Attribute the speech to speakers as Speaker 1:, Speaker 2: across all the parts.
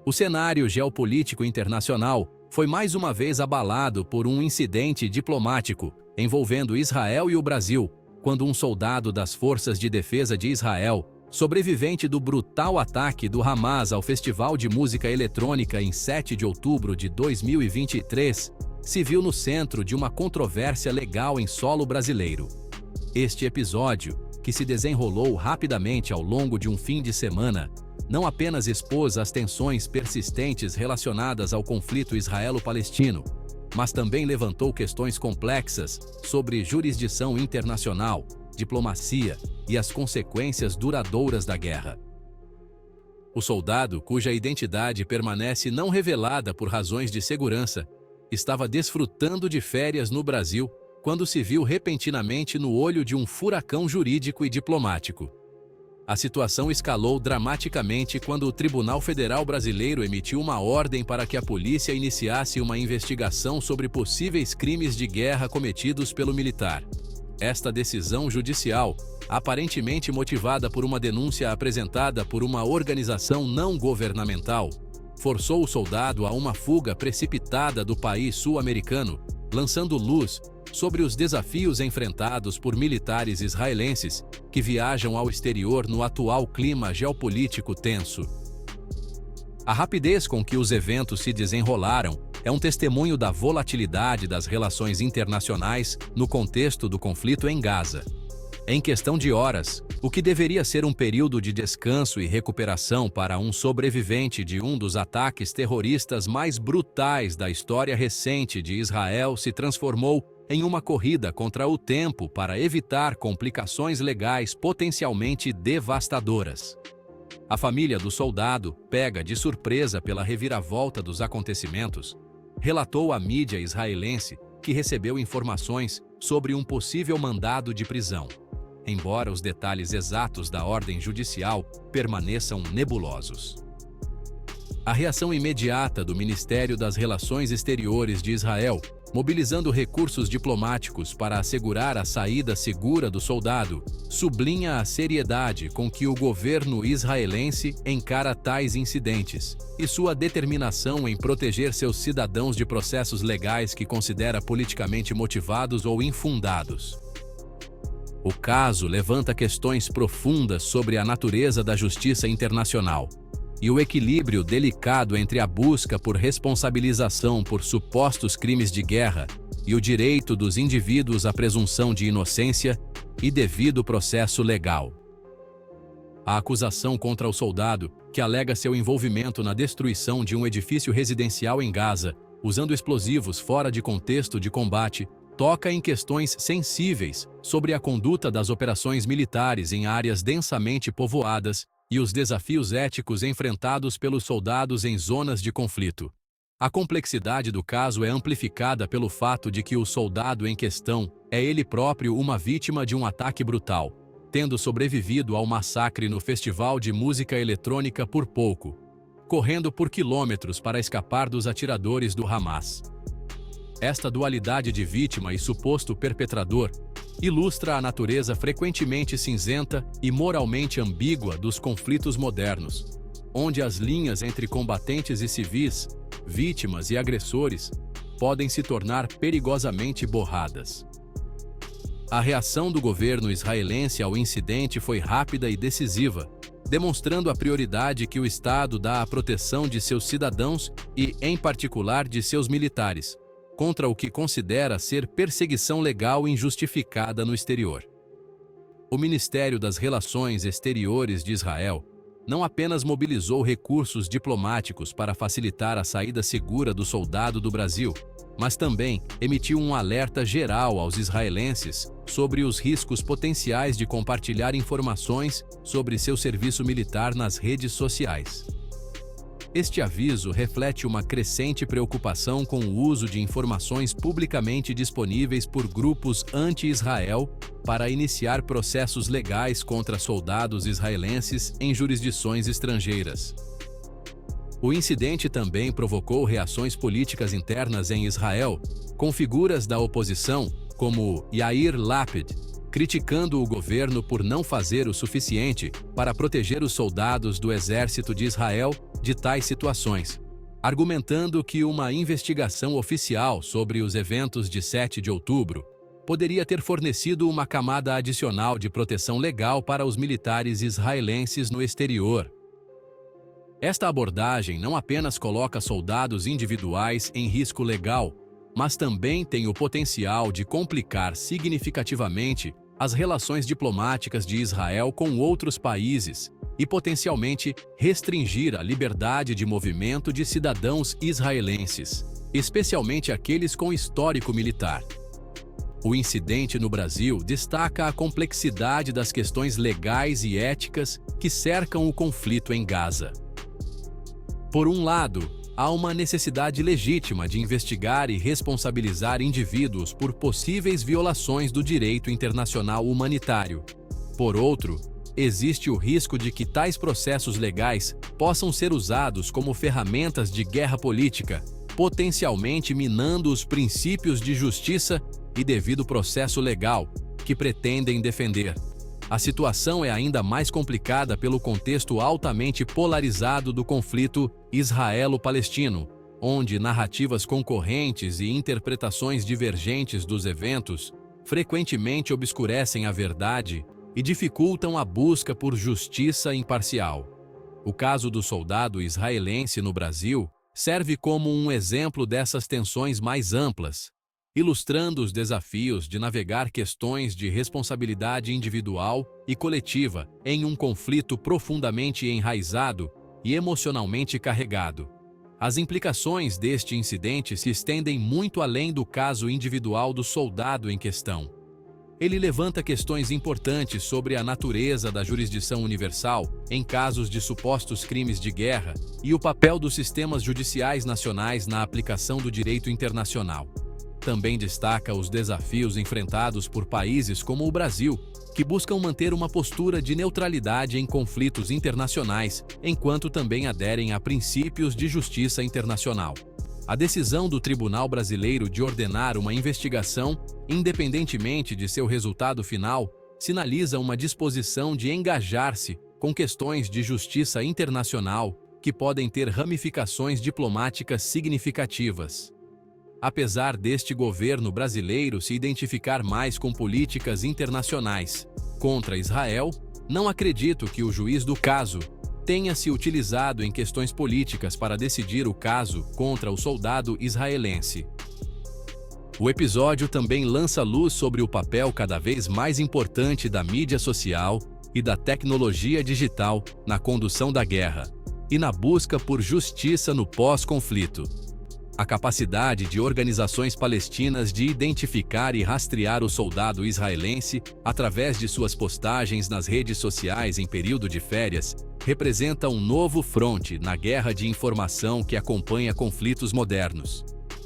Speaker 1: O cenário geopolítico internacional foi mais uma vez abalado por um incidente diplomático envolvendo Israel e o Brasil, quando um soldado das Forças de Defesa de Israel, sobrevivente do brutal ataque do Hamas ao Festival de Música Eletrônica em 7 de outubro de 2023, se viu no centro de uma controvérsia legal em solo brasileiro. Este episódio, que se desenrolou rapidamente ao longo de um fim de semana, não apenas expôs as tensões persistentes relacionadas ao conflito israelo-palestino, mas também levantou questões complexas sobre jurisdição internacional, diplomacia e as consequências duradouras da guerra. O soldado, cuja identidade permanece não revelada por razões de segurança, estava desfrutando de férias no Brasil quando se viu repentinamente no olho de um furacão jurídico e diplomático. A situação escalou dramaticamente quando o Tribunal Federal Brasileiro emitiu uma ordem para que a polícia iniciasse uma investigação sobre possíveis crimes de guerra cometidos pelo militar. Esta decisão judicial, aparentemente motivada por uma denúncia apresentada por uma organização não governamental, forçou o soldado a uma fuga precipitada do país sul-americano, lançando luz sobre os desafios enfrentados por militares israelenses que viajam ao exterior no atual clima geopolítico tenso. A rapidez com que os eventos se desenrolaram é um testemunho da volatilidade das relações internacionais no contexto do conflito em Gaza. Em questão de horas, o que deveria ser um período de descanso e recuperação para um sobrevivente de um dos ataques terroristas mais brutais da história recente de Israel se transformou em uma corrida contra o tempo para evitar complicações legais potencialmente devastadoras. A família do soldado, pega de surpresa pela reviravolta dos acontecimentos, relatou à mídia israelense que recebeu informações sobre um possível mandado de prisão, embora os detalhes exatos da ordem judicial permaneçam nebulosos. A reação imediata do Ministério das Relações Exteriores de Israel, mobilizando recursos diplomáticos para assegurar a saída segura do soldado, sublinha a seriedade com que o governo israelense encara tais incidentes e sua determinação em proteger seus cidadãos de processos legais que considera politicamente motivados ou infundados. O caso levanta questões profundas sobre a natureza da justiça internacional e o equilíbrio delicado entre a busca por responsabilização por supostos crimes de guerra e o direito dos indivíduos à presunção de inocência e devido processo legal. A acusação contra o soldado, que alega seu envolvimento na destruição de um edifício residencial em Gaza, usando explosivos fora de contexto de combate, toca em questões sensíveis sobre a conduta das operações militares em áreas densamente povoadas e os desafios éticos enfrentados pelos soldados em zonas de conflito. A complexidade do caso é amplificada pelo fato de que o soldado em questão é ele próprio uma vítima de um ataque brutal, tendo sobrevivido ao massacre no Festival de Música Eletrônica por pouco, correndo por quilômetros para escapar dos atiradores do Hamas. Esta dualidade de vítima e suposto perpetrador ilustra a natureza frequentemente cinzenta e moralmente ambígua dos conflitos modernos, onde as linhas entre combatentes e civis, vítimas e agressores, podem se tornar perigosamente borradas. A reação do governo israelense ao incidente foi rápida e decisiva, demonstrando a prioridade que o Estado dá à proteção de seus cidadãos e, em particular, de seus militares, contra o que considera ser perseguição legal injustificada no exterior. O Ministério das Relações Exteriores de Israel não apenas mobilizou recursos diplomáticos para facilitar a saída segura do soldado do Brasil, mas também emitiu um alerta geral aos israelenses sobre os riscos potenciais de compartilhar informações sobre seu serviço militar nas redes sociais. Este aviso reflete uma crescente preocupação com o uso de informações publicamente disponíveis por grupos anti-Israel para iniciar processos legais contra soldados israelenses em jurisdições estrangeiras. O incidente também provocou reações políticas internas em Israel, com figuras da oposição, como Yair Lapid, criticando o governo por não fazer o suficiente para proteger os soldados do exército de Israel de tais situações, argumentando que uma investigação oficial sobre os eventos de 7 de outubro poderia ter fornecido uma camada adicional de proteção legal para os militares israelenses no exterior. Esta abordagem não apenas coloca soldados individuais em risco legal, mas também tem o potencial de complicar significativamente as relações diplomáticas de Israel com outros países e potencialmente restringir a liberdade de movimento de cidadãos israelenses, especialmente aqueles com histórico militar. O incidente no Brasil destaca a complexidade das questões legais e éticas que cercam o conflito em Gaza. Por um lado, há uma necessidade legítima de investigar e responsabilizar indivíduos por possíveis violações do direito internacional humanitário. Por outro, existe o risco de que tais processos legais possam ser usados como ferramentas de guerra política, potencialmente minando os princípios de justiça e devido processo legal que pretendem defender. A situação é ainda mais complicada pelo contexto altamente polarizado do conflito israelo-palestino, onde narrativas concorrentes e interpretações divergentes dos eventos frequentemente obscurecem a verdade e dificultam a busca por justiça imparcial. O caso do soldado israelense no Brasil serve como um exemplo dessas tensões mais amplas, ilustrando os desafios de navegar questões de responsabilidade individual e coletiva em um conflito profundamente enraizado e emocionalmente carregado. As implicações deste incidente se estendem muito além do caso individual do soldado em questão. Ele levanta questões importantes sobre a natureza da jurisdição universal em casos de supostos crimes de guerra e o papel dos sistemas judiciais nacionais na aplicação do direito internacional. Também destaca os desafios enfrentados por países como o Brasil, que buscam manter uma postura de neutralidade em conflitos internacionais, enquanto também aderem a princípios de justiça internacional. A decisão do Tribunal Brasileiro de ordenar uma investigação, independentemente de seu resultado final, sinaliza uma disposição de engajar-se com questões de justiça internacional que podem ter ramificações diplomáticas significativas. Apesar deste governo brasileiro se identificar mais com políticas internacionais contra Israel, não acredito que o juiz do caso tenha se utilizado em questões políticas para decidir o caso contra o soldado israelense. O episódio também lança luz sobre o papel cada vez mais importante da mídia social e da tecnologia digital na condução da guerra e na busca por justiça no pós-conflito. A capacidade de organizações palestinas de identificar e rastrear o soldado israelense através de suas postagens nas redes sociais em período de férias representa um novo fronte na guerra de informação que acompanha conflitos modernos.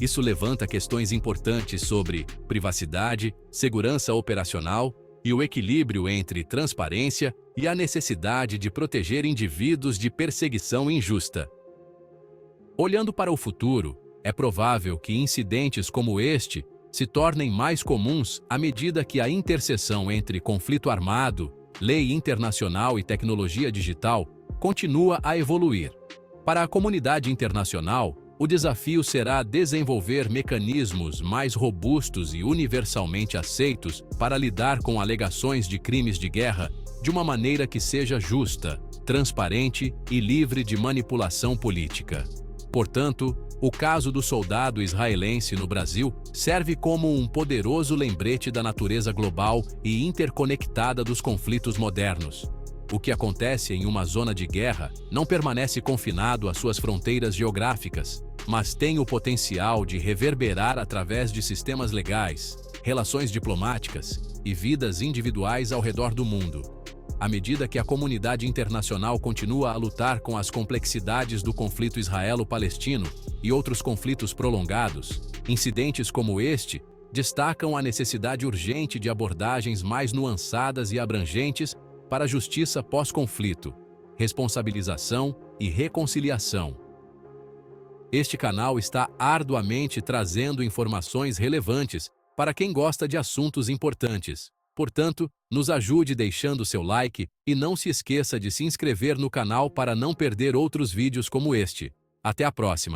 Speaker 1: Isso levanta questões importantes sobre privacidade, segurança operacional e o equilíbrio entre transparência e a necessidade de proteger indivíduos de perseguição injusta. Olhando para o futuro, é provável que incidentes como este se tornem mais comuns à medida que a interseção entre conflito armado, lei internacional e tecnologia digital continua a evoluir. Para a comunidade internacional, o desafio será desenvolver mecanismos mais robustos e universalmente aceitos para lidar com alegações de crimes de guerra de uma maneira que seja justa, transparente e livre de manipulação política. Portanto, o caso do soldado israelense no Brasil serve como um poderoso lembrete da natureza global e interconectada dos conflitos modernos. O que acontece em uma zona de guerra não permanece confinado às suas fronteiras geográficas, mas tem o potencial de reverberar através de sistemas legais, relações diplomáticas e vidas individuais ao redor do mundo. À medida que a comunidade internacional continua a lutar com as complexidades do conflito israelo-palestino e outros conflitos prolongados, incidentes como este destacam a necessidade urgente de abordagens mais nuançadas e abrangentes para a justiça pós-conflito, responsabilização e reconciliação. Este canal está arduamente trazendo informações relevantes para quem gosta de assuntos importantes. Portanto, nos ajude deixando seu like e não se esqueça de se inscrever no canal para não perder outros vídeos como este. Até a próxima!